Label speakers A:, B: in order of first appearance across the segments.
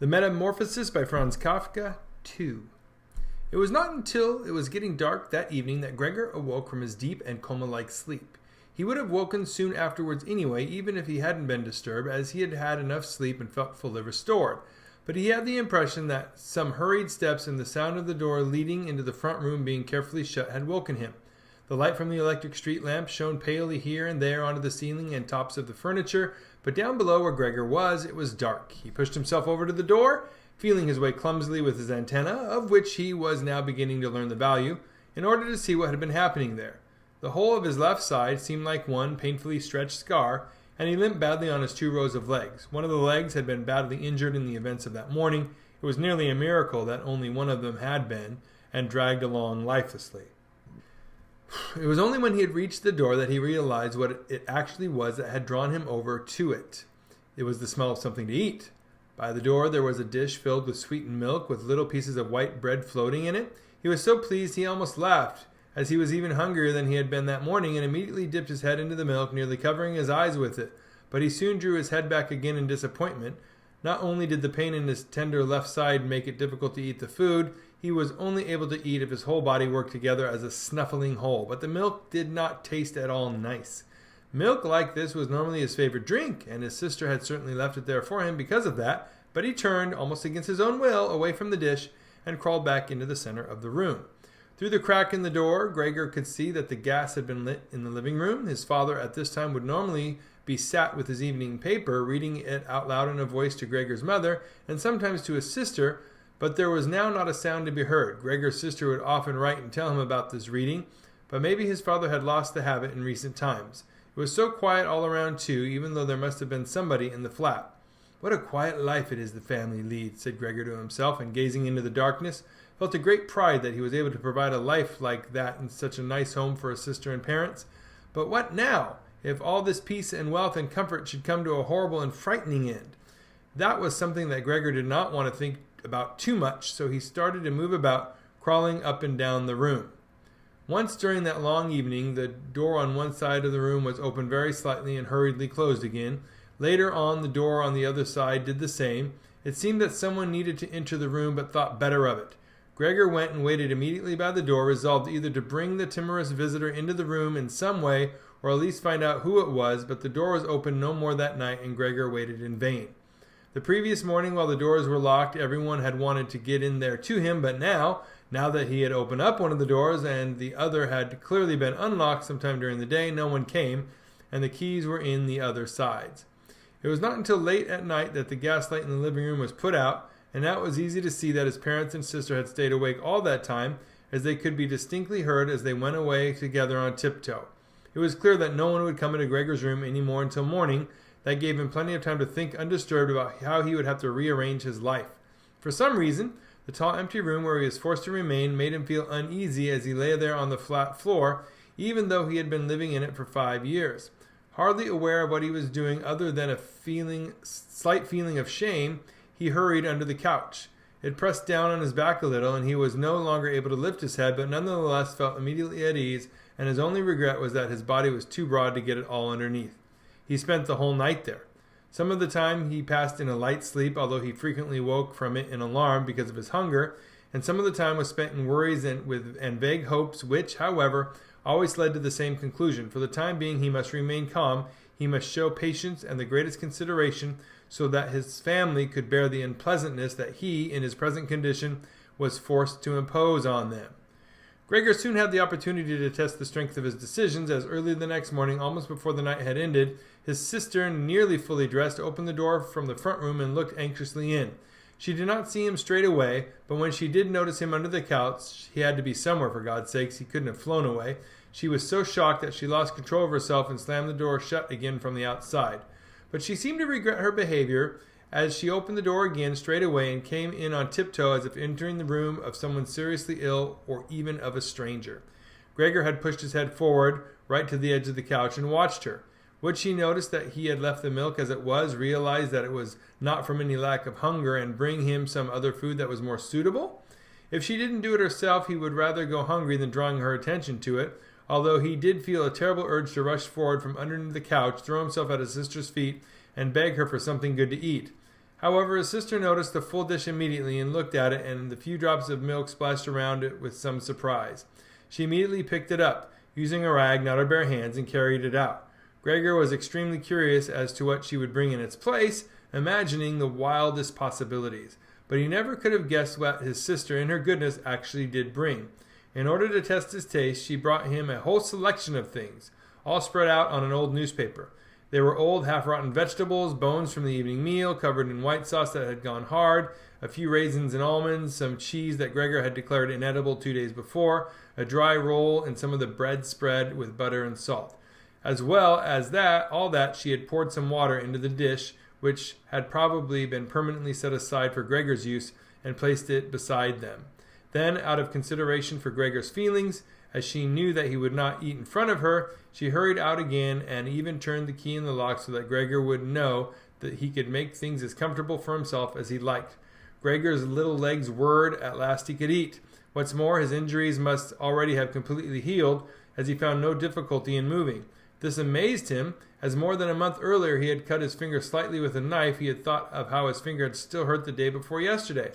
A: The Metamorphosis by Franz Kafka 2. It was not until it was getting dark that evening that Gregor awoke from his deep and coma-like sleep. He would have woken soon afterwards anyway, even if he hadn't been disturbed, as he had had enough sleep and felt fully restored. But he had the impression that some hurried steps and the sound of the door leading into the front room being carefully shut had woken him. The light from the electric street lamp shone palely here and there onto the ceiling and tops of the furniture, but down below where Gregor was, it was dark. He pushed himself over to the door, feeling his way clumsily with his antenna, of which he was now beginning to learn the value, in order to see what had been happening there. The whole of his left side seemed like one painfully stretched scar, and he limped badly on his 2 rows of legs. One of the legs had been badly injured in the events of that morning. It was nearly a miracle that only one of them had been, and dragged along lifelessly. It was only when he had reached the door that he realized what it actually was that had drawn him over to it. It was the smell of something to eat. By the door there was a dish filled with sweetened milk with little pieces of white bread floating in it. He was so pleased he almost laughed, as he was even hungrier than he had been that morning, and immediately dipped his head into the milk, nearly covering his eyes with it. But he soon drew his head back again in disappointment. Not only did the pain in his tender left side make it difficult to eat the food, he was only able to eat if his whole body worked together as a snuffling whole. But the milk did not taste at all nice. Milk like this was normally his favorite drink, and his sister had certainly left it there for him because of that, but he turned, almost against his own will, away from the dish and crawled back into the center of the room. Through the crack in the door, Gregor could see that the gas had been lit in the living room. His father at this time would normally be sat with his evening paper, reading it out loud in a voice to Gregor's mother, and sometimes to his sister, but there was now not a sound to be heard. Gregor's sister would often write and tell him about this reading, but maybe his father had lost the habit in recent times. It was so quiet all around, too, even though there must have been somebody in the flat. "What a quiet life it is the family leads," said Gregor to himself, and gazing into the darkness, felt a great pride that he was able to provide a life like that in such a nice home for his sister and parents. But what now, if all this peace and wealth and comfort should come to a horrible and frightening end? That was something that Gregor did not want to think about too much, so he started to move about, crawling up and down the room. Once during that long evening, the door on one side of the room was opened very slightly and hurriedly closed again. Later on, the door on the other side did the same. It seemed that someone needed to enter the room, but thought better of it. Gregor went and waited immediately by the door, resolved either to bring the timorous visitor into the room in some way, or at least find out who it was, but the door was opened no more that night, and Gregor waited in vain. The previous morning, while the doors were locked, everyone had wanted to get in there to him, but now that he had opened up one of the doors, and the other had clearly been unlocked sometime during the day, no one came, and the keys were in the other sides. It was not until late at night that the gaslight in the living room was put out, and now it was easy to see that his parents and sister had stayed awake all that time, as they could be distinctly heard as they went away together on tiptoe. It was clear that no one would come into Gregor's room any more until morning. That gave him plenty of time to think undisturbed about how he would have to rearrange his life. For some reason, the tall empty room where he was forced to remain made him feel uneasy as he lay there on the flat floor, even though he had been living in it for 5 years. Hardly aware of what he was doing other than a slight feeling of shame, he hurried under the couch. It pressed down on his back a little, and he was no longer able to lift his head, but nonetheless felt immediately at ease, and his only regret was that his body was too broad to get it all underneath. He spent the whole night there. Some of the time he passed in a light sleep, although he frequently woke from it in alarm because of his hunger, and some of the time was spent in worries and vague hopes, which, however, always led to the same conclusion. For the time being he must remain calm, he must show patience and the greatest consideration, so that his family could bear the unpleasantness that he, in his present condition, was forced to impose on them. Gregor soon had the opportunity to test the strength of his decisions, as early the next morning, almost before the night had ended, his sister, nearly fully dressed, opened the door from the front room and looked anxiously in. She did not see him straight away, but when she did notice him under the couch, he had to be somewhere, for God's sakes, he couldn't have flown away. She was so shocked that she lost control of herself and slammed the door shut again from the outside. But she seemed to regret her behavior, as she opened the door again straight away and came in on tiptoe as if entering the room of someone seriously ill or even of a stranger. Gregor had pushed his head forward, right to the edge of the couch, and watched her. Would she notice that he had left the milk as it was, realize that it was not from any lack of hunger, and bring him some other food that was more suitable? If she didn't do it herself, he would rather go hungry than drawing her attention to it, although he did feel a terrible urge to rush forward from underneath the couch, throw himself at his sister's feet, and beg her for something good to eat. However, his sister noticed the full dish immediately and looked at it, and the few drops of milk splashed around it with some surprise. She immediately picked it up, using a rag, not her bare hands, and carried it out. Gregor was extremely curious as to what she would bring in its place, imagining the wildest possibilities. But he never could have guessed what his sister, in her goodness, actually did bring. In order to test his taste, she brought him a whole selection of things, all spread out on an old newspaper. They were old, half-rotten vegetables, bones from the evening meal, covered in white sauce that had gone hard, a few raisins and almonds, some cheese that Gregor had declared inedible 2 days before, a dry roll, and some of the bread spread with butter and salt. As well as that, all that, she had poured some water into the dish, which had probably been permanently set aside for Gregor's use, and placed it beside them. Then, out of consideration for Gregor's feelings, as she knew that he would not eat in front of her, she hurried out again and even turned the key in the lock so that Gregor would know that he could make things as comfortable for himself as he liked. Gregor's little legs whirred. At last he could eat. What's more, his injuries must already have completely healed, as he found no difficulty in moving. This amazed him, as more than a month earlier he had cut his finger slightly with a knife. He had thought of how his finger had still hurt the day before yesterday.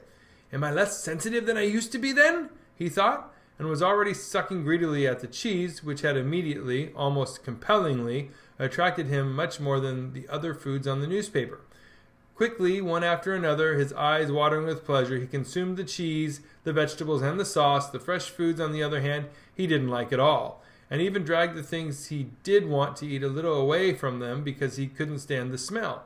A: "Am I less sensitive than I used to be then?" he thought, and was already sucking greedily at the cheese, which had immediately, almost compellingly, attracted him much more than the other foods on the newspaper. Quickly, one after another, his eyes watering with pleasure, he consumed the cheese, the vegetables, and the sauce. The fresh foods, on the other hand, he didn't like at all, and even dragged the things he did want to eat a little away from them because he couldn't stand the smell.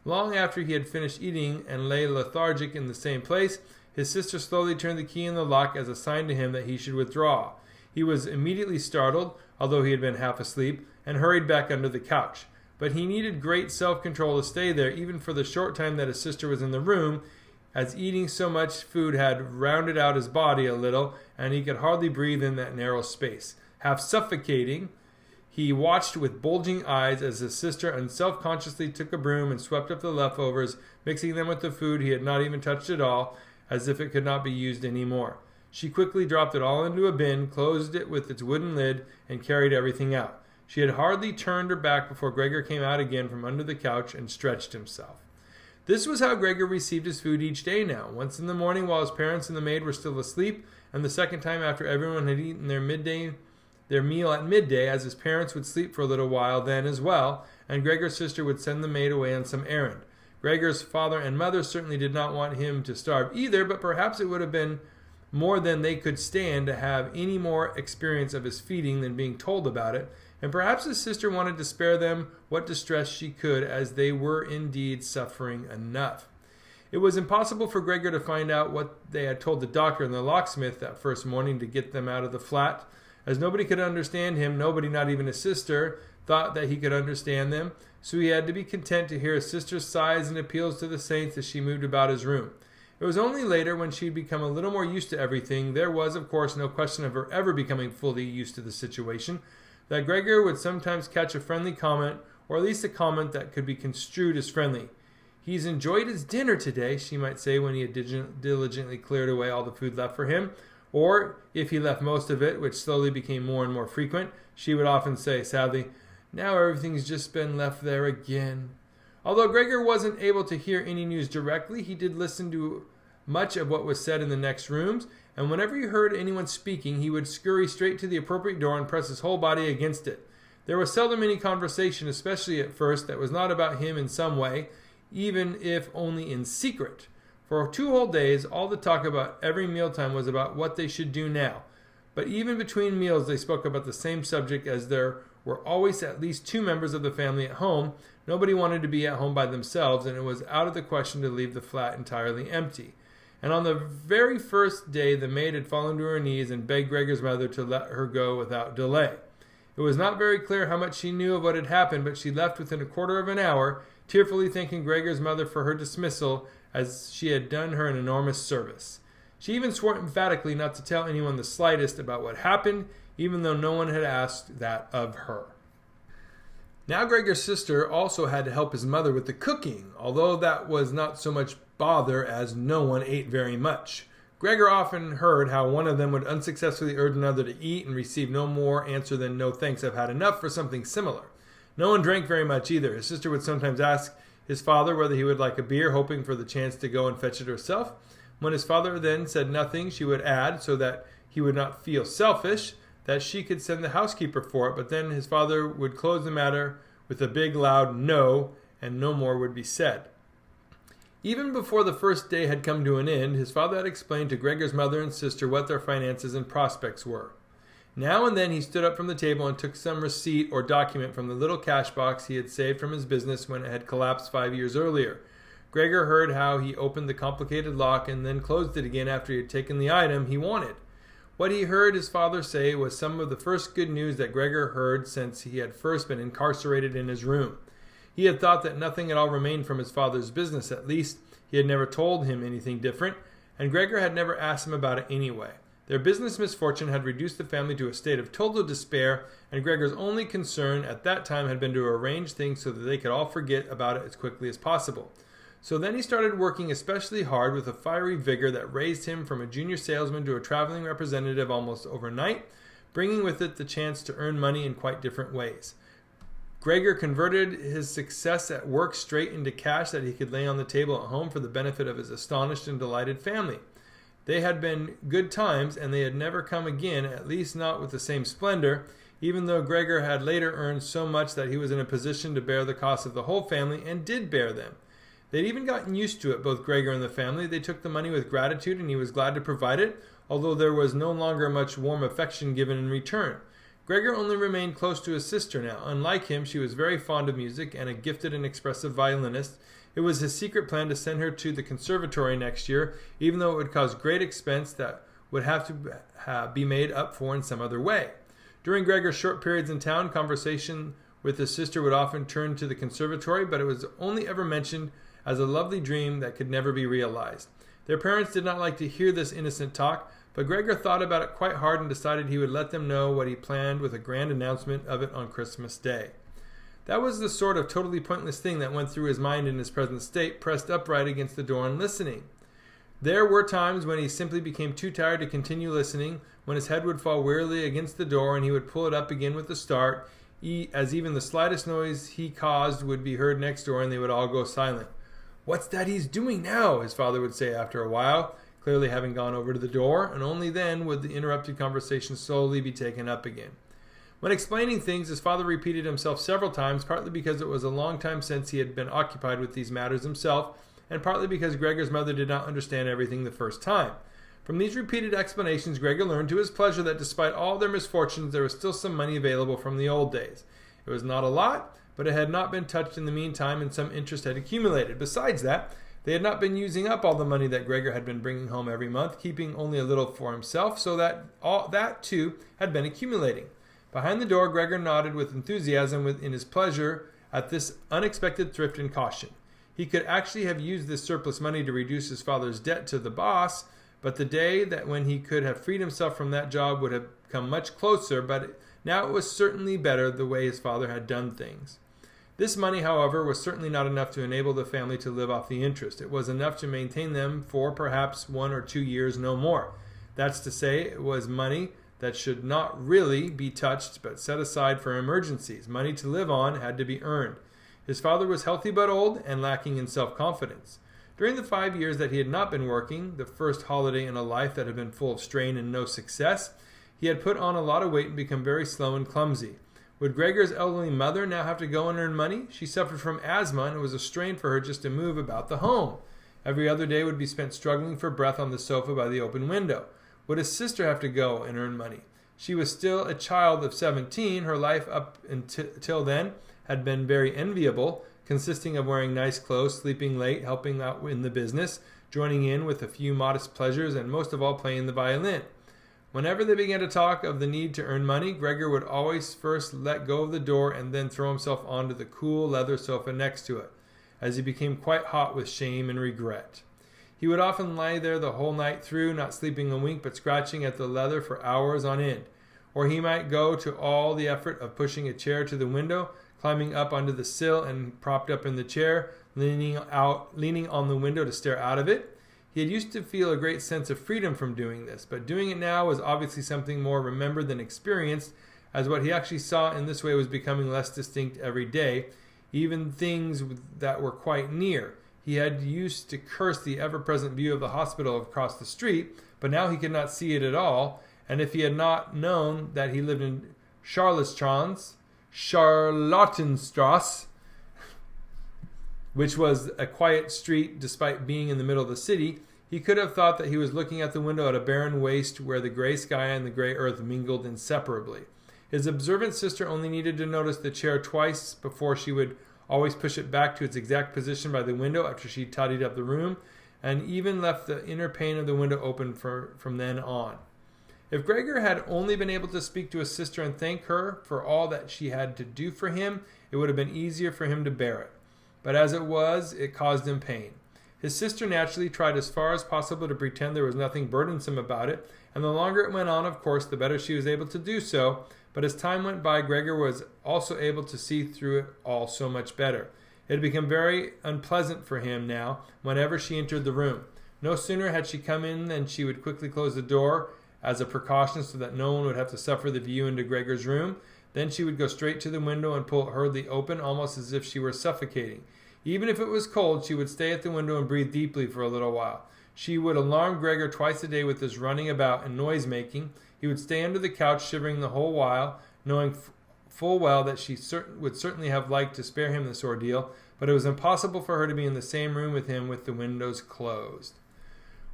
A: Long after he had finished eating and lay lethargic in the same place, his sister slowly turned the key in the lock as a sign to him that he should withdraw. He was immediately startled, although he had been half asleep, and hurried back under the couch. But he needed great self-control to stay there, even for the short time that his sister was in the room, as eating so much food had rounded out his body a little, and he could hardly breathe in that narrow space. Half suffocating, he watched with bulging eyes as his sister unself-consciously took a broom and swept up the leftovers, mixing them with the food he had not even touched at all, as if it could not be used any more. She quickly dropped it all into a bin, closed it with its wooden lid, and carried everything out. She had hardly turned her back before Gregor came out again from under the couch and stretched himself. This was how Gregor received his food each day now, once in the morning while his parents and the maid were still asleep, and the second time after everyone had eaten their meal at midday, as his parents would sleep for a little while then as well, and Gregor's sister would send the maid away on some errand. Gregor's father and mother certainly did not want him to starve either, but perhaps it would have been more than they could stand to have any more experience of his feeding than being told about it, and perhaps his sister wanted to spare them what distress she could, as they were indeed suffering enough. It was impossible for Gregor to find out what they had told the doctor and the locksmith that first morning to get them out of the flat. As nobody could understand him, nobody, not even his sister, thought that he could understand them, so he had to be content to hear his sister's sighs and appeals to the saints as she moved about his room. It was only later, when she had become a little more used to everything — there was, of course, no question of her ever becoming fully used to the situation — that Gregor would sometimes catch a friendly comment, or at least a comment that could be construed as friendly. "He's enjoyed his dinner today," she might say when he had diligently cleared away all the food left for him. Or, if he left most of it, which slowly became more and more frequent, she would often say sadly, "Now everything's just been left there again." Although Gregor wasn't able to hear any news directly, he did listen to much of what was said in the next rooms, and whenever he heard anyone speaking, he would scurry straight to the appropriate door and press his whole body against it. There was seldom any conversation, especially at first, that was not about him in some way, even if only in secret. For 2 whole days, all the talk about every mealtime was about what they should do now. But even between meals, they spoke about the same subject, as there were always at least 2 members of the family at home. Nobody wanted to be at home by themselves, and it was out of the question to leave the flat entirely empty. And on the very first day, the maid had fallen to her knees and begged Gregor's mother to let her go without delay. It was not very clear how much she knew of what had happened, but she left within a quarter of an hour, tearfully thanking Gregor's mother for her dismissal, as she had done her an enormous service. She even swore emphatically not to tell anyone the slightest about what happened, even though no one had asked that of her. Now Gregor's sister also had to help his mother with the cooking, although that was not so much bother as no one ate very much. Gregor often heard how one of them would unsuccessfully urge another to eat and receive no more answer than "No thanks, I've had enough," for something similar. No one drank very much either. His sister would sometimes ask his father whether he would like a beer, hoping for the chance to go and fetch it herself. When his father then said nothing, she would add, so that he would not feel selfish, that she could send the housekeeper for it, but then his father would close the matter with a big loud no, and no more would be said. Even before the first day had come to an end, his father had explained to Gregor's mother and sister what their finances and prospects were. Now and then he stood up from the table and took some receipt or document from the little cash box he had saved from his business when it had collapsed 5 years earlier. Gregor heard how he opened the complicated lock and then closed it again after he had taken the item he wanted. What he heard his father say was some of the first good news that Gregor heard since he had first been incarcerated in his room. He had thought that nothing at all remained from his father's business, at least he had never told him anything different, and Gregor had never asked him about it anyway. Their business misfortune had reduced the family to a state of total despair, and Gregor's only concern at that time had been to arrange things so that they could all forget about it as quickly as possible. So then he started working especially hard with a fiery vigor that raised him from a junior salesman to a traveling representative almost overnight, bringing with it the chance to earn money in quite different ways. Gregor converted his success at work straight into cash that he could lay on the table at home for the benefit of his astonished and delighted family. They had been good times, and they had never come again, at least not with the same splendor, even though Gregor had later earned so much that he was in a position to bear the cost of the whole family, and did bear them. They'd even gotten used to it, both Gregor and the family. They took the money with gratitude, and he was glad to provide it, although there was no longer much warm affection given in return. Gregor only remained close to his sister now. Unlike him, she was very fond of music and a gifted and expressive violinist. It was his secret plan to send her to the conservatory next year, even though it would cause great expense that would have to be made up for in some other way. During Gregor's short periods in town, conversation with his sister would often turn to the conservatory, but it was only ever mentioned as a lovely dream that could never be realized. Their parents did not like to hear this innocent talk, but Gregor thought about it quite hard and decided he would let them know what he planned with a grand announcement of it on Christmas Day. That was the sort of totally pointless thing that went through his mind in his present state, pressed upright against the door and listening. There were times when he simply became too tired to continue listening, when his head would fall wearily against the door and he would pull it up again with a start, as even the slightest noise he caused would be heard next door and they would all go silent. "What's that he's doing now?" his father would say after a while, clearly having gone over to the door, and only then would the interrupted conversation slowly be taken up again. When explaining things, his father repeated himself several times, partly because it was a long time since he had been occupied with these matters himself, and partly because Gregor's mother did not understand everything the first time. From these repeated explanations, Gregor learned to his pleasure that despite all their misfortunes, there was still some money available from the old days. It was not a lot, but it had not been touched in the meantime, and some interest had accumulated. Besides that, they had not been using up all the money that Gregor had been bringing home every month, keeping only a little for himself, so that all that, too, had been accumulating. Behind the door, Gregor nodded with enthusiasm in his pleasure at this unexpected thrift and caution. He could actually have used this surplus money to reduce his father's debt to the boss, but the day that when he could have freed himself from that job would have come much closer, but now it was certainly better the way his father had done things. This money, however, was certainly not enough to enable the family to live off the interest. It was enough to maintain them for perhaps 1 or 2 years, no more. That's to say, it was money that should not really be touched but set aside for emergencies. Money to live on had to be earned. His father was healthy but old and lacking in self-confidence. During the 5 years that he had not been working, the first holiday in a life that had been full of strain and no success, he had put on a lot of weight and become very slow and clumsy. Would Gregor's elderly mother now have to go and earn money? She suffered from asthma, and it was a strain for her just to move about the home. Every other day would be spent struggling for breath on the sofa by the open window. Would his sister have to go and earn money? She was still a child of 17. Her life up until then had been very enviable, consisting of wearing nice clothes, sleeping late, helping out in the business, joining in with a few modest pleasures, and most of all playing the violin. Whenever they began to talk of the need to earn money, Gregor would always first let go of the door and then throw himself onto the cool leather sofa next to it, as he became quite hot with shame and regret. He would often lie there the whole night through, not sleeping a wink but scratching at the leather for hours on end. Or he might go to all the effort of pushing a chair to the window, climbing up onto the sill and propped up in the chair, leaning on the window to stare out of it. He had used to feel a great sense of freedom from doing this, but doing it now was obviously something more remembered than experienced, as what he actually saw in this way was becoming less distinct every day. even things that were quite near. He had used to curse the ever-present view of the hospital across the street, but now he could not see it at all, and if he had not known that he lived in Charlottenstrasse, which was a quiet street despite being in the middle of the city, he could have thought that he was looking at the window at a barren waste where the gray sky and the gray earth mingled inseparably. His observant sister only needed to notice the chair twice before she would always push it back to its exact position by the window after she tidied up the room, and even left the inner pane of the window open from then on. If Gregor had only been able to speak to his sister and thank her for all that she had to do for him, it would have been easier for him to bear it. But as it was, it caused him pain. His sister naturally tried as far as possible to pretend there was nothing burdensome about it, and the longer it went on, of course, the better she was able to do so. But as time went by, Gregor was also able to see through it all so much better. It had become very unpleasant for him now whenever she entered the room. No sooner had she come in than she would quickly close the door as a precaution so that no one would have to suffer the view into Gregor's room. Then she would go straight to the window and pull it hurriedly open, almost as if she were suffocating. Even if it was cold, she would stay at the window and breathe deeply for a little while. She would alarm Gregor twice a day with this running about and noise-making. He would stay under the couch shivering the whole while, knowing full well that she would certainly have liked to spare him this ordeal, but it was impossible for her to be in the same room with him with the windows closed.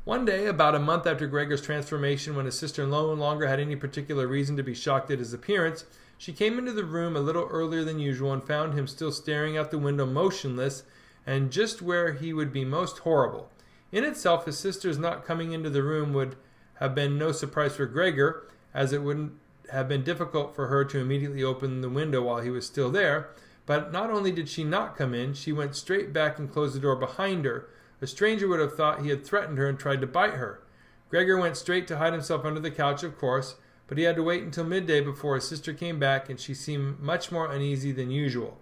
A: One day, about a month after Gregor's transformation, when his sister no longer had any particular reason to be shocked at his appearance, she came into the room a little earlier than usual and found him still staring out the window motionless and just where he would be most horrible. In itself, his sister's not coming into the room would have been no surprise for Gregor, as it wouldn't have been difficult for her to immediately open the window while he was still there. But not only did she not come in, she went straight back and closed the door behind her. A stranger would have thought he had threatened her and tried to bite her. Gregor went straight to hide himself under the couch, of course, but he had to wait until midday before his sister came back, and she seemed much more uneasy than usual.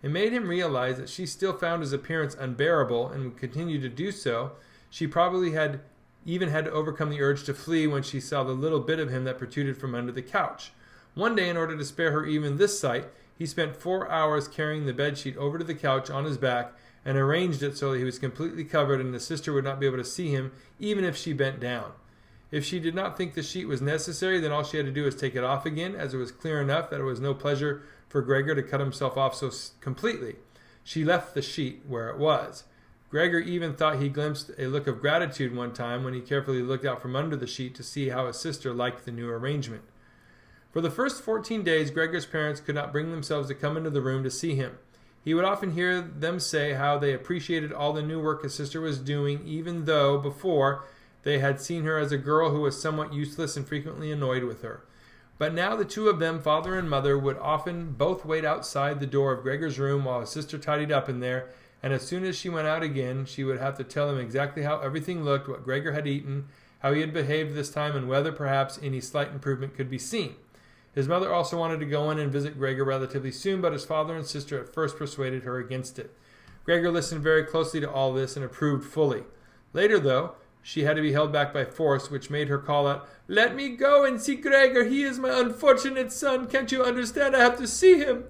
A: It made him realize that she still found his appearance unbearable and would continue to do so. She probably had even had to overcome the urge to flee when she saw the little bit of him that protruded from under the couch. One day, in order to spare her even this sight, he spent 4 hours carrying the bedsheet over to the couch on his back and arranged it so that he was completely covered and the sister would not be able to see him even if she bent down. If she did not think the sheet was necessary, then all she had to do was take it off again, as it was clear enough that it was no pleasure for Gregor to cut himself off so completely. She left the sheet where it was. Gregor even thought he glimpsed a look of gratitude one time when he carefully looked out from under the sheet to see how his sister liked the new arrangement. For the first 14 days, Gregor's parents could not bring themselves to come into the room to see him. He would often hear them say how they appreciated all the new work his sister was doing, even though, before, they had seen her as a girl who was somewhat useless and frequently annoyed with her. But now the two of them, father and mother, would often both wait outside the door of Gregor's room while his sister tidied up in there, and as soon as she went out again, she would have to tell him exactly how everything looked, what Gregor had eaten, how he had behaved this time, and whether perhaps any slight improvement could be seen. His mother also wanted to go in and visit Gregor relatively soon, but his father and sister at first persuaded her against it. Gregor listened very closely to all this and approved fully. Later, though, she had to be held back by force, which made her call out, "Let me go and see Gregor. He is my unfortunate son. Can't you understand? I have to see him."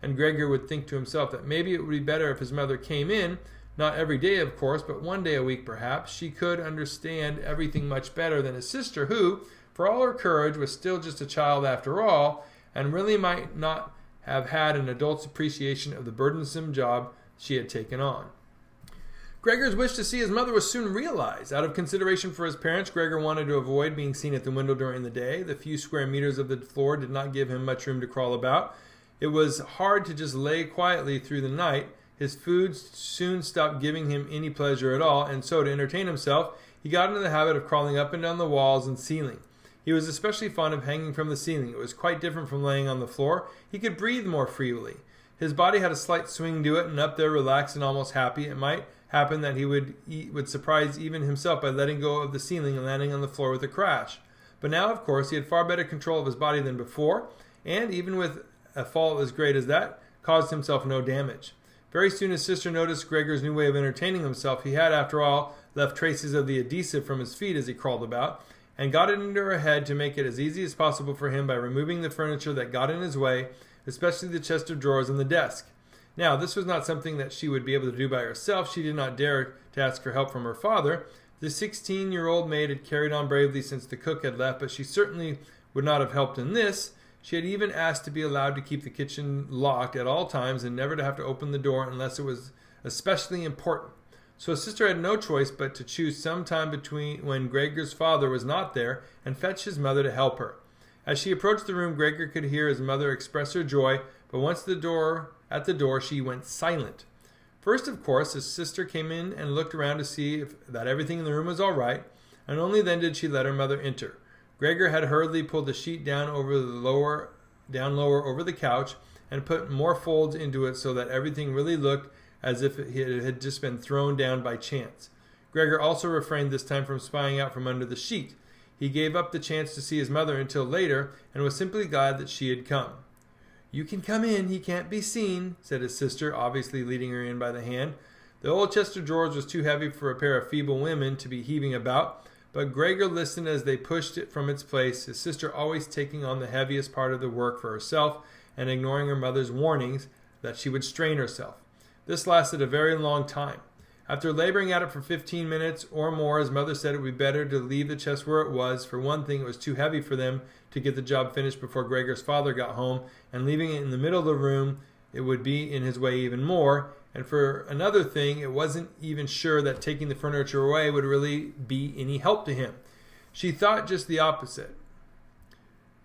A: And Gregor would think to himself that maybe it would be better if his mother came in, not every day, of course, but one day a week perhaps. She could understand everything much better than his sister, who, for all her courage, was still just a child after all, and really might not have had an adult's appreciation of the burdensome job she had taken on. Gregor's wish to see his mother was soon realized. Out of consideration for his parents, Gregor wanted to avoid being seen at the window during the day. The few square meters of the floor did not give him much room to crawl about. It was hard to just lay quietly through the night. His food soon stopped giving him any pleasure at all, and so to entertain himself, he got into the habit of crawling up and down the walls and ceiling. He was especially fond of hanging from the ceiling. It was quite different from laying on the floor. He could breathe more freely. His body had a slight swing to it, and up there, relaxed and almost happy, it might happen that he would surprise even himself by letting go of the ceiling and landing on the floor with a crash. But now, of course, he had far better control of his body than before, and even with a fall as great as that, caused himself no damage. Very soon his sister noticed Gregor's new way of entertaining himself. He had, after all, left traces of the adhesive from his feet as he crawled about, and got it into her head to make it as easy as possible for him by removing the furniture that got in his way, especially the chest of drawers and the desk. Now, this was not something that she would be able to do by herself. She did not dare to ask for help from her father. The 16-year-old maid had carried on bravely since the cook had left, but she certainly would not have helped in this. She had even asked to be allowed to keep the kitchen locked at all times and never to have to open the door unless it was especially important. So his sister had no choice but to choose some time between when Gregor's father was not there and fetch his mother to help her. As she approached the room, Gregor could hear his mother express her joy, but once at the door, she went silent. First, of course, his sister came in and looked around to see that everything in the room was all right, and only then did she let her mother enter. Gregor had hurriedly pulled the sheet down lower over the couch and put more folds into it so that everything really looked as if it had just been thrown down by chance. Gregor also refrained this time from spying out from under the sheet. He gave up the chance to see his mother until later and was simply glad that she had come. "You can come in, he can't be seen," said his sister, obviously leading her in by the hand. The old chest of drawers was too heavy for a pair of feeble women to be heaving about, but Gregor listened as they pushed it from its place, his sister always taking on the heaviest part of the work for herself and ignoring her mother's warnings that she would strain herself. This lasted a very long time. After laboring at it for 15 minutes or more, his mother said it would be better to leave the chest where it was. For one thing, it was too heavy for them to get the job finished before Gregor's father got home, and leaving it in the middle of the room, it would be in his way even more. And for another thing, it wasn't even sure that taking the furniture away would really be any help to him. She thought just the opposite.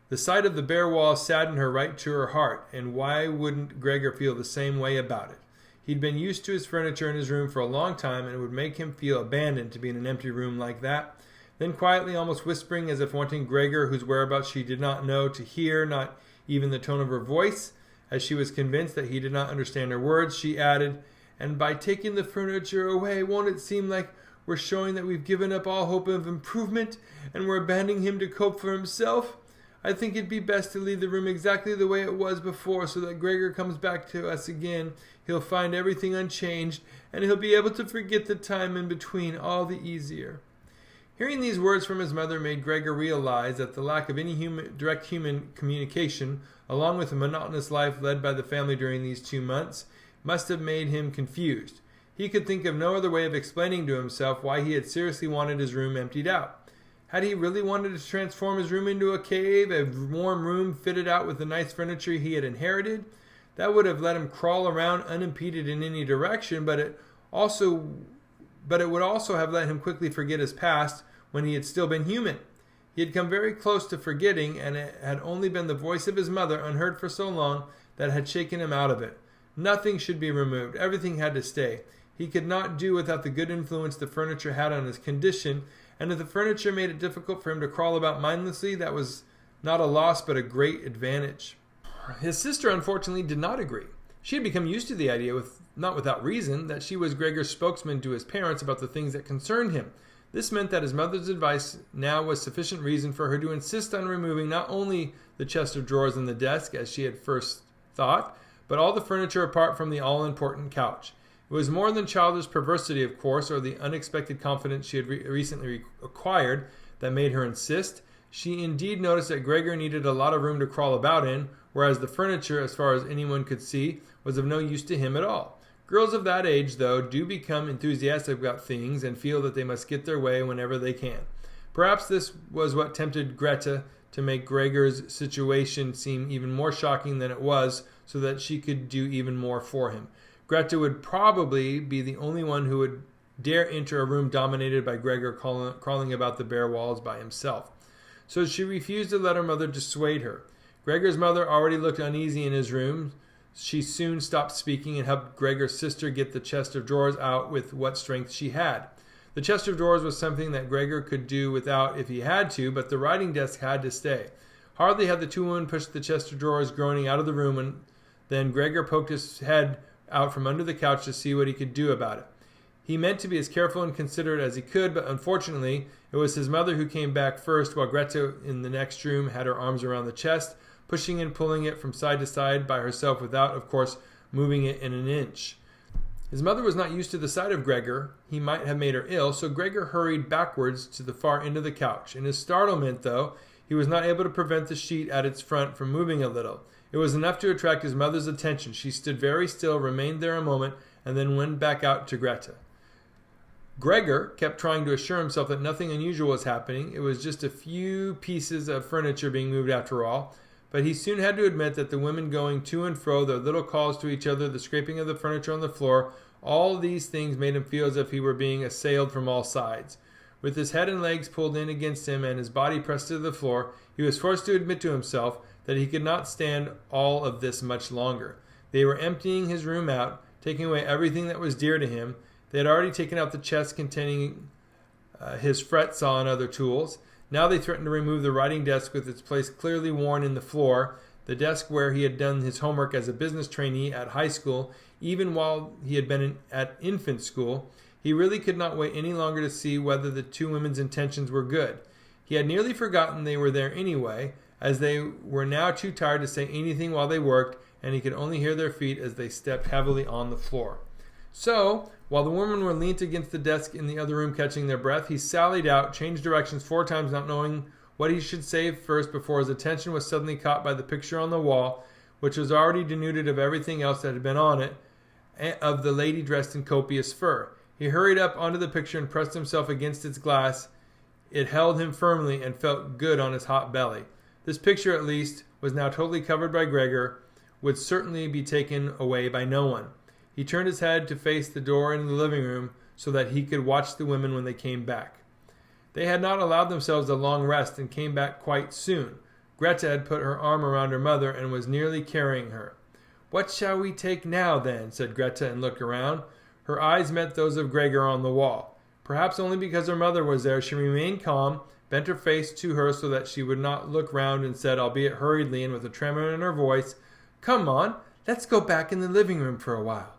A: The sight of the bare walls saddened her right to her heart, and why wouldn't Gregor feel the same way about it? He'd been used to his furniture in his room for a long time, and it would make him feel abandoned to be in an empty room like that. Then quietly, almost whispering as if wanting Gregor, whose whereabouts she did not know, to hear not even the tone of her voice, as she was convinced that he did not understand her words, she added, "And by taking the furniture away, won't it seem like we're showing that we've given up all hope of improvement, and we're abandoning him to cope for himself? I think it'd be best to leave the room exactly the way it was before, so that Gregor comes back to us again. He'll find everything unchanged, and he'll be able to forget the time in between all the easier." Hearing these words from his mother made Gregor realize that the lack of any direct human communication, along with the monotonous life led by the family during these 2 months, must have made him confused. He could think of no other way of explaining to himself why he had seriously wanted his room emptied out. Had he really wanted to transform his room into a cave, a warm room fitted out with the nice furniture he had inherited? That would have let him crawl around unimpeded in any direction, but it would also have let him quickly forget his past when he had still been human. He had come very close to forgetting, and it had only been the voice of his mother, unheard for so long, that had shaken him out of it. Nothing should be removed. Everything had to stay. He could not do without the good influence the furniture had on his condition, and if the furniture made it difficult for him to crawl about mindlessly, that was not a loss but a great advantage. His sister, unfortunately, did not agree. She had become used to the idea, not without reason, that she was Gregor's spokesman to his parents about the things that concerned him. This meant that his mother's advice now was sufficient reason for her to insist on removing not only the chest of drawers and the desk, as she had first thought, but all the furniture apart from the all-important couch. It was more than childish perversity, of course, or the unexpected confidence she had recently acquired that made her insist. She indeed noticed that Gregor needed a lot of room to crawl about in, whereas the furniture, as far as anyone could see, was of no use to him at all. Girls of that age, though, do become enthusiastic about things and feel that they must get their way whenever they can. Perhaps this was what tempted Greta to make Gregor's situation seem even more shocking than it was, so that she could do even more for him. Greta would probably be the only one who would dare enter a room dominated by Gregor crawling about the bare walls by himself. So she refused to let her mother dissuade her. Gregor's mother already looked uneasy in his room. She soon stopped speaking and helped Gregor's sister get the chest of drawers out with what strength she had. The chest of drawers was something that Gregor could do without if he had to, but the writing desk had to stay. Hardly had the two women pushed the chest of drawers groaning out of the room when then Gregor poked his head out from under the couch to see what he could do about it. He meant to be as careful and considerate as he could, but unfortunately, it was his mother who came back first, while Greta in the next room had her arms around the chest, pushing and pulling it from side to side by herself without, of course, moving it in an inch. His mother was not used to the sight of Gregor. He might have made her ill, so Gregor hurried backwards to the far end of the couch. In his startlement, though, he was not able to prevent the sheet at its front from moving a little. It was enough to attract his mother's attention. She stood very still, remained there a moment, and then went back out to Greta. Gregor kept trying to assure himself that nothing unusual was happening. It was just a few pieces of furniture being moved after all. But he soon had to admit that the women going to and fro, their little calls to each other, the scraping of the furniture on the floor, all these things made him feel as if he were being assailed from all sides. With his head and legs pulled in against him and his body pressed to the floor, he was forced to admit to himself that he could not stand all of this much longer. They were emptying his room out, taking away everything that was dear to him. They had already taken out the chest containing his fret saw and other tools. Now they threatened to remove the writing desk with its place clearly worn in the floor, the desk where he had done his homework as a business trainee at high school, even while he had been at infant school. He really could not wait any longer to see whether the two women's intentions were good. He had nearly forgotten they were there anyway, as they were now too tired to say anything while they worked, and he could only hear their feet as they stepped heavily on the floor. So, while the women were leant against the desk in the other room catching their breath, he sallied out, changed directions 4 times, not knowing what he should say first before his attention was suddenly caught by the picture on the wall, which was already denuded of everything else that had been on it, of the lady dressed in copious fur. He hurried up onto the picture and pressed himself against its glass. It held him firmly and felt good on his hot belly. This picture, at least, was now totally covered by Gregor, would certainly be taken away by no one. He turned his head to face the door into the living room so that he could watch the women when they came back. They had not allowed themselves a long rest and came back quite soon. Greta had put her arm around her mother and was nearly carrying her. "What shall we take now, then?" said Greta, and looked around. Her eyes met those of Gregor on the wall. Perhaps only because her mother was there, she remained calm, bent her face to her so that she would not look round, and said, albeit hurriedly and with a tremor in her voice, "Come on, let's go back in the living room for a while."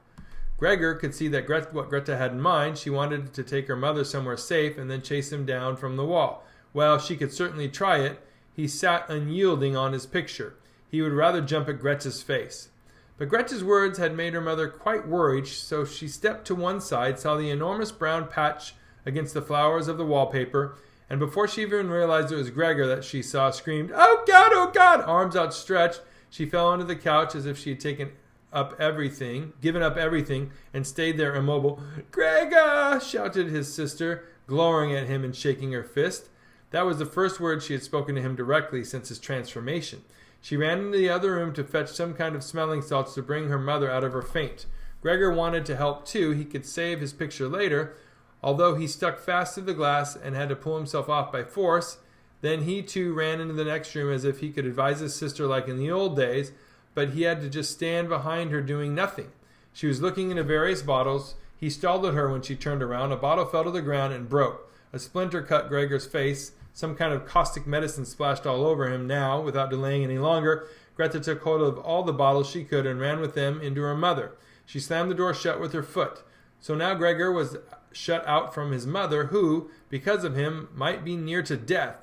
A: Gregor could see that what Greta had in mind. She wanted to take her mother somewhere safe and then chase him down from the wall. Well, she could certainly try it. He sat unyielding on his picture. He would rather jump at Greta's face. But Greta's words had made her mother quite worried, so she stepped to one side, saw the enormous brown patch against the flowers of the wallpaper, and before she even realized it was Gregor that she saw, screamed, "Oh God!" Arms outstretched, she fell onto the couch as if she had given up everything, and stayed there immobile. "Gregor!" shouted his sister, glowering at him and shaking her fist. That was the first word she had spoken to him directly since his transformation. She ran into the other room to fetch some kind of smelling salts to bring her mother out of her faint. Gregor wanted to help too. He could save his picture later, although he stuck fast to the glass and had to pull himself off by force. Then he too ran into the next room as if he could advise his sister like in the old days, but he had to just stand behind her doing nothing. She was looking into various bottles. He stalled at her when she turned around. A bottle fell to the ground and broke. A splinter cut Gregor's face. Some kind of caustic medicine splashed all over him. Now, without delaying any longer, Greta took hold of all the bottles she could and ran with them into her mother. She slammed the door shut with her foot. So now Gregor was shut out from his mother, who, because of him, might be near to death.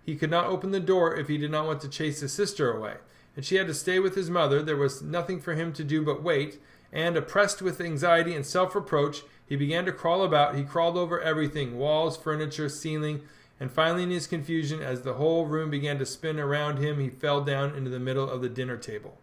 A: He could not open the door if he did not want to chase his sister away, and she had to stay with his mother. There was nothing for him to do but wait, and, oppressed with anxiety and self-reproach, he began to crawl about. He crawled over everything, walls, furniture, ceiling, and finally in his confusion, as the whole room began to spin around him, he fell down into the middle of the dinner table.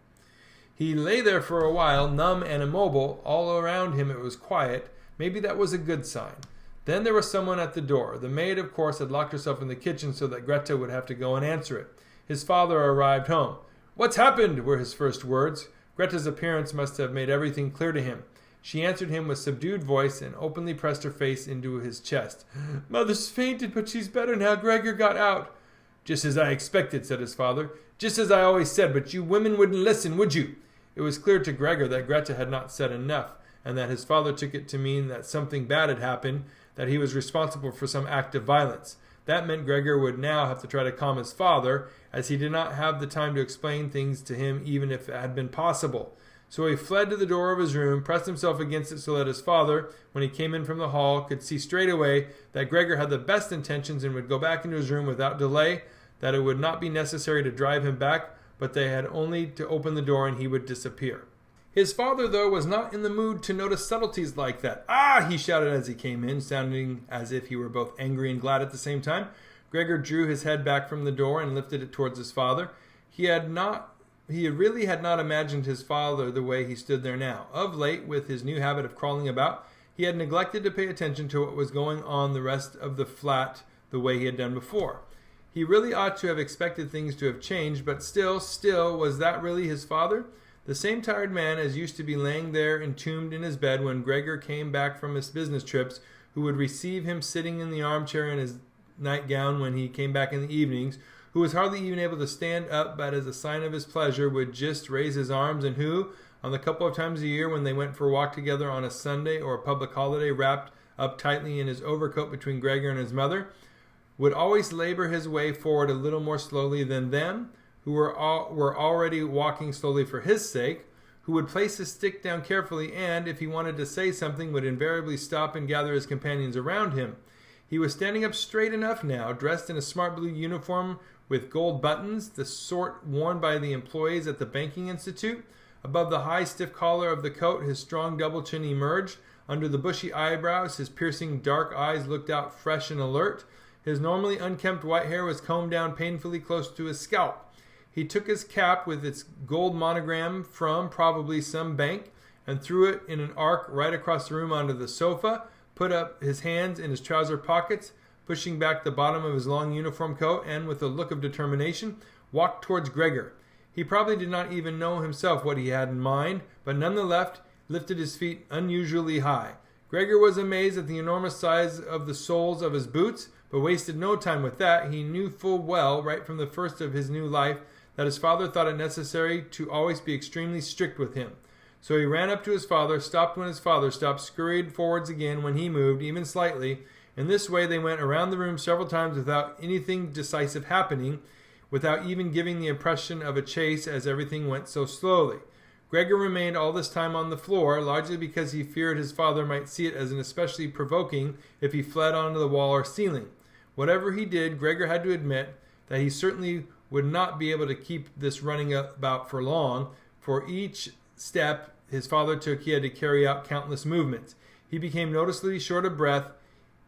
A: He lay there for a while, numb and immobile. All around him it was quiet. Maybe that was a good sign. Then there was someone at the door. The maid, of course, had locked herself in the kitchen so that Greta would have to go and answer it. His father arrived home. "What's happened?" were his first words. Greta's appearance must have made everything clear to him. She answered him with subdued voice and openly pressed her face into his chest. "Mother's fainted, but she's better now. Gregor got out." "Just as I expected," said his father. "Just as I always said, but you women wouldn't listen, would you?" It was clear to Gregor that Greta had not said enough, and that his father took it to mean that something bad had happened, that he was responsible for some act of violence. That meant Gregor would now have to try to calm his father, as he did not have the time to explain things to him even if it had been possible. So he fled to the door of his room, pressed himself against it so that his father, when he came in from the hall, could see straight away that Gregor had the best intentions and would go back into his room without delay, that it would not be necessary to drive him back, but they had only to open the door and he would disappear. His father, though, was not in the mood to notice subtleties like that. "Ah!" he shouted as he came in, sounding as if he were both angry and glad at the same time. Gregor drew his head back from the door and lifted it towards his father. He had not he really had not imagined his father the way he stood there now. Of late, with his new habit of crawling about, he had neglected to pay attention to what was going on the rest of the flat the way he had done before. He really ought to have expected things to have changed, but still, was that really his father? The same tired man as used to be laying there entombed in his bed when Gregor came back from his business trips, who would receive him sitting in the armchair in his nightgown when he came back in the evenings, who was hardly even able to stand up, but as a sign of his pleasure would just raise his arms, and who, on the couple of times a year when they went for a walk together on a Sunday or a public holiday, wrapped up tightly in his overcoat between Gregor and his mother, would always labor his way forward a little more slowly than them, who were already walking slowly for his sake, who would place his stick down carefully and, if he wanted to say something, would invariably stop and gather his companions around him. He was standing up straight enough now, dressed in a smart blue uniform with gold buttons, the sort worn by the employees at the banking institute. Above the high, stiff collar of the coat, his strong double chin emerged. Under the bushy eyebrows, his piercing dark eyes looked out fresh and alert. His normally unkempt white hair was combed down painfully close to his scalp. He took his cap with its gold monogram from probably some bank and threw it in an arc right across the room onto the sofa, put up his hands in his trouser pockets, pushing back the bottom of his long uniform coat, and with a look of determination, walked towards Gregor. He probably did not even know himself what he had in mind, but nonetheless lifted his feet unusually high. Gregor was amazed at the enormous size of the soles of his boots, but wasted no time with that. He knew full well, right from the first of his new life, that his father thought it necessary to always be extremely strict with him. So he ran up to his father, stopped when his father stopped, scurried forwards again when he moved, even slightly. In this way they went around the room several times without anything decisive happening, without even giving the impression of a chase, as everything went so slowly. Gregor remained all this time on the floor, largely because he feared his father might see it as an especially provoking if he fled onto the wall or ceiling. Whatever he did, Gregor had to admit that he certainly would not be able to keep this running about for long. For each step his father took, he had to carry out countless movements. He became noticeably short of breath.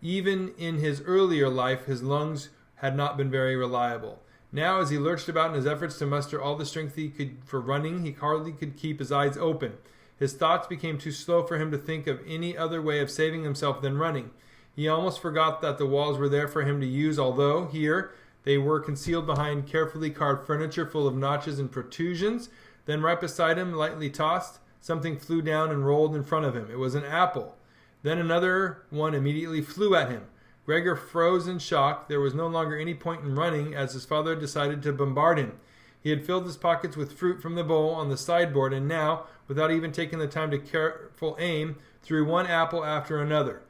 A: Even in his earlier life, his lungs had not been very reliable. Now, as he lurched about in his efforts to muster all the strength he could for running, he hardly could keep his eyes open. His thoughts became too slow for him to think of any other way of saving himself than running. He almost forgot that the walls were there for him to use, although, here, they were concealed behind carefully carved furniture full of notches and protrusions. Then right beside him, lightly tossed, something flew down and rolled in front of him. It was an apple. Then another one immediately flew at him. Gregor froze in shock. There was no longer any point in running, as his father decided to bombard him. He had filled his pockets with fruit from the bowl on the sideboard, and now, without even taking the time to careful aim, threw one apple after another.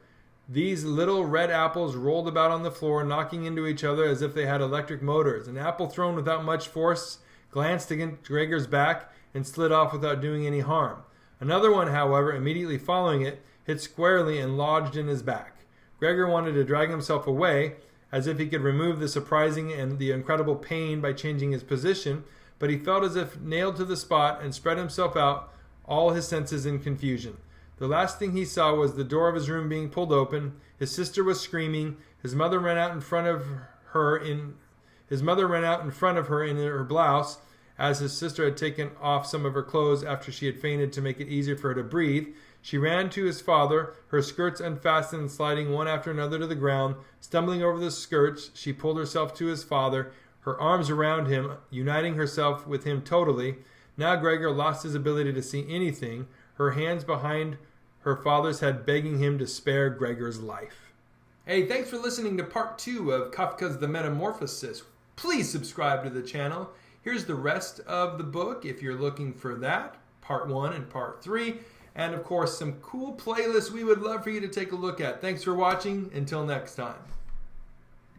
A: These little red apples rolled about on the floor, knocking into each other as if they had electric motors. An apple thrown without much force glanced against Gregor's back and slid off without doing any harm. Another one, however, immediately following it, hit squarely and lodged in his back. Gregor wanted to drag himself away, as if he could remove the surprising and the incredible pain by changing his position, but he felt as if nailed to the spot and spread himself out, all his senses in confusion. The last thing he saw was the door of his room being pulled open. His sister was screaming. His mother ran out in front of her in her blouse, as his sister had taken off some of her clothes after she had fainted to make it easier for her to breathe. She ran to his father, her skirts unfastened and sliding one after another to the ground. Stumbling over the skirts, she pulled herself to his father, her arms around him, uniting herself with him totally. Now Gregor lost his ability to see anything, her hands behind her father's head begging him to spare Gregor's life. Hey, thanks for listening to part 2 of Kafka's The Metamorphosis. Please subscribe to the channel. Here's the rest of the book if you're looking for that, part 1 and part 3. And of course, some cool playlists we would love for you to take a look at. Thanks for watching. Until next time.